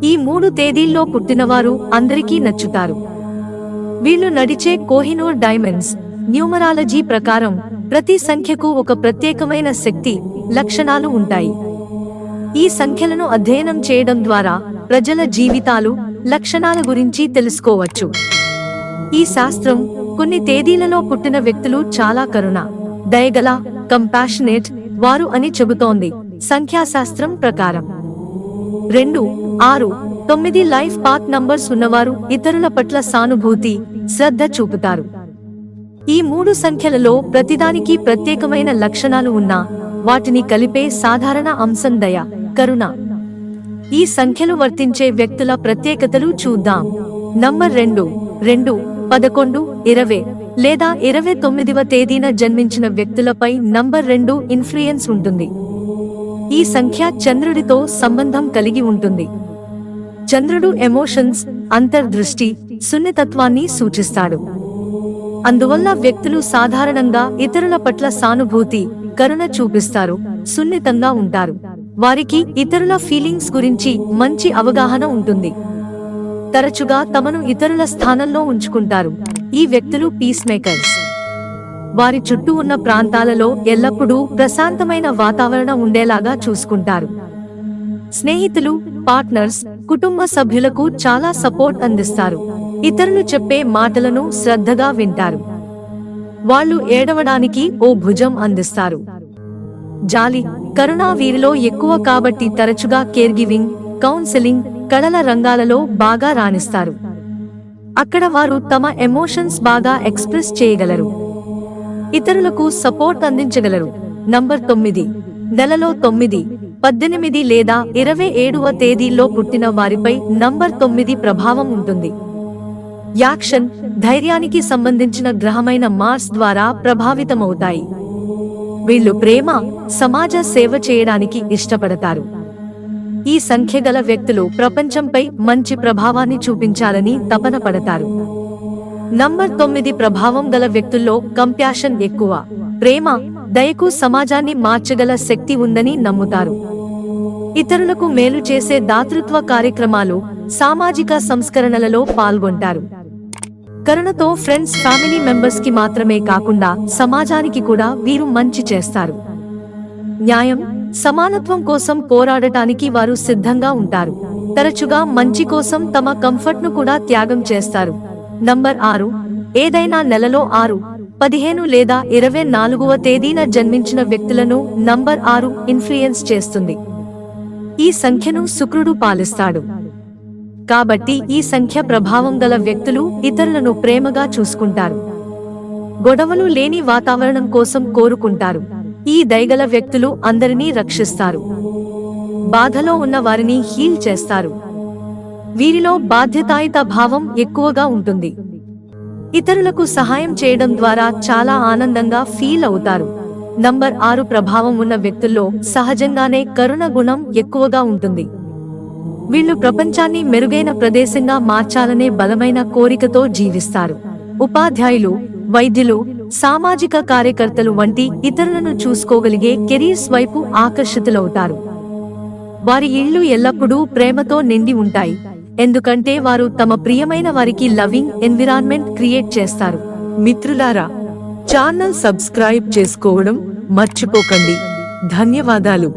ఈ 3 తేదీల్లో పుట్టినవారు అందరికీ నచ్చుతారు. వీళ్ళు నడిచే కోహినూర్ డైమండ్స్ న్యూమరాలజీ ప్రకారం ప్రతి సంఖ్యకు ఒక ప్రత్యేకమైన శక్తి, లక్షణాలు ఉంటాయి. ఈ సంఖ్యలను అధ్యయనం చేయడం ద్వారా ప్రజల జీవితాలు, లక్షణాల గురించి తెలుసుకోవచ్చు. ఈ శాస్త్రం కొన్ని తేదీలలో పుట్టిన వ్యక్తులు చాలా కరుణ, దయగల, కంపాషనేట్ వారు అని చెబుతోంది సంఖ్యాశాస్త్రం ప్రకారం. 2, 6, 9 లైఫ్ పాత్ నంబర్స్ ఉన్నవారు ఇతరుల పట్ల సానుభూతి, శ్రద్ధ చూపుతారు. ఈ 3 సంఖ్యలలో ప్రతిదానికి ప్రత్యేకమైన లక్షణాలు ఉన్నా వాటిని కలిపే సాధారణ అంశం దయ, కరుణ. ఈ సంఖ్యలు వర్తించే వ్యక్తుల ప్రత్యేకతలు చూద్దాం. నంబర్ 2, 2, 11, 20 లేదా 29వ తేదీన జన్మించిన వ్యక్తులపై నంబర్ 2 ఇన్ఫ్లుయెన్స్ ఉంటుంది. ఈ సంఖ్య చంద్రుడితో సంబంధం కలిగి ఉంటుంది. చంద్రుడు ఎమోషన్స్, అంతర్దృష్టి, సున్నితత్వాన్ని సూచిస్తాడు. అందువల్ల వ్యక్తులు సాధారణంగా ఇతరుల పట్ల సానుభూతి, కరుణ చూపిస్తారు, సున్నితంగా ఉంటారు. వారికి ఇతరుల ఫీలింగ్స్ గురించి మంచి అవగాహన ఉంటుంది. తరచుగా తమను ఇతరుల స్థానంలో ఉంచుకుంటారు. ఈ వ్యక్తులు పీస్ మేకర్స్. వారి చుట్టూ ఉన్న ప్రాంతాలలో ఎల్లప్పుడూ ప్రశాంతమైన వాతావరణం ఉండేలాగా చూసుకుంటారు. స్నేహితులు, పార్ట్నర్స్, కుటుంబ సభ్యులకు చాలా సపోర్ట్ అందిస్తారు. ఇతరులు చెప్పే మాటలను శ్రద్ధగా వింటారు. వాళ్ళు ఏడవడానికి ఓ భుజం అందిస్తారు. జాలి, కరుణ వీరిలో ఎక్కువ కాబట్టి తరచుగా కేర్ గివింగ్, కౌన్సెలింగ్, కళల రంగాలలో బాగా రాణిస్తారు. అక్కడ వారు తమ ఎమోషన్స్ బాగా ఎక్స్ప్రెస్ చేయగలరు. ఇతరులకు సపోర్ట్ అందించగలరు. నంబర్ 9, నెలలో 9, 18 లేదా 27వ తేదీల్లో పుట్టిన వారిపై నంబర్ 9 ప్రభావం ఉంటుంది. యాక్షన్, ధైర్యానికి సంబంధించిన గ్రహమైన మార్స్ ద్వారా ప్రభావితమవుతాయి. వీళ్ళు ప్రేమ, సమాజ సేవ చేయడానికి ఇష్టపడతారు. ఈ సంఖ్య గల వ్యక్తులు ప్రపంచంపై మంచి ప్రభావాన్ని చూపించాలని తపన పడతారు. నంబర్ 9 ప్రభావం గల వ్యక్తుల్లో కంపాషన్ ఎక్కువ. ప్రేమ, దయకు సమాజాన్ని మార్చగల శక్తి ఉందని నమ్ముతారు. ఇతరులకు మేలు చేసే దాతృత్వ కార్యక్రమాలు, సామాజిక సంస్కరణలలో పాల్గొంటారు. కరుణతో ఫ్రెండ్స్, ఫ్యామిలీ మెంబర్స్ కి మాత్రమే కాకుండా సమాజానికి కూడా వీరు మంచి చేస్తారు. న్యాయం, సమానత్వం కోసం పోరాడటానికి వారు సిద్ధంగా ఉంటారు. తరచుగా మంచి కోసం తమ కంఫర్ట్ ను కూడా త్యాగం చేస్తారు. నంబర్ 6, ఏదైనా నెలలో 6, 15 లేదా 24వ తేదీన జన్మించిన వ్యక్తులను నంబర్ 6 ఇన్ఫ్లుయెన్స్ చేస్తుంది. ఈ సంఖ్యను శుక్రుడు పాలిస్తాడు. కాబట్టి ఈ సంఖ్య ప్రభావం గల వ్యక్తులు ఇతరులను ప్రేమగా చూసుకుంటారు. గొడవలు లేని వాతావరణం కోసం కోరుకుంటారు. ఈ దయగల వ్యక్తులు అందరినీ రక్షిస్తారు. బాధలో ఉన్న వారిని హీల్ చేస్తారు. వీరిలో బాధ్యతాయుత భావం ఎక్కువగా ఉంటుంది. ఇతరులకు సహాయం చేయడం ద్వారా చాలా ఆనందంగా ఫీల్ అవుతారు. నంబర్ 6 ప్రభావం ఉన్న వ్యక్తుల్లో సహజంగానే కరుణ గుణం ఎక్కువగా ఉంటుంది. వీళ్ళు ప్రపంచాన్ని మెరుగైన ప్రదేశంగా మార్చాలనే బలమైన కోరికతో జీవిస్తారు. ఉపాధ్యాయులు, వైద్యులు, సామాజిక కార్యకర్తలు వంటి ఇతరులను చూసుకోగలిగే కెరీర్స్ వైపు ఆకర్షితులవుతారు. వారి ఇళ్ళు ఎల్లప్పుడూ ప్రేమతో నిండి ఉంటాయి, ఎందుకంటే వారు తమ ప్రియమైన వారికి లవింగ్ ఎన్విరాన్మెంట్ క్రియేట్ చేస్తారు. మిత్రులారా, ఛానల్ సబ్స్క్రైబ్ చేసుకోవడం మర్చిపోకండి. ధన్యవాదాలు.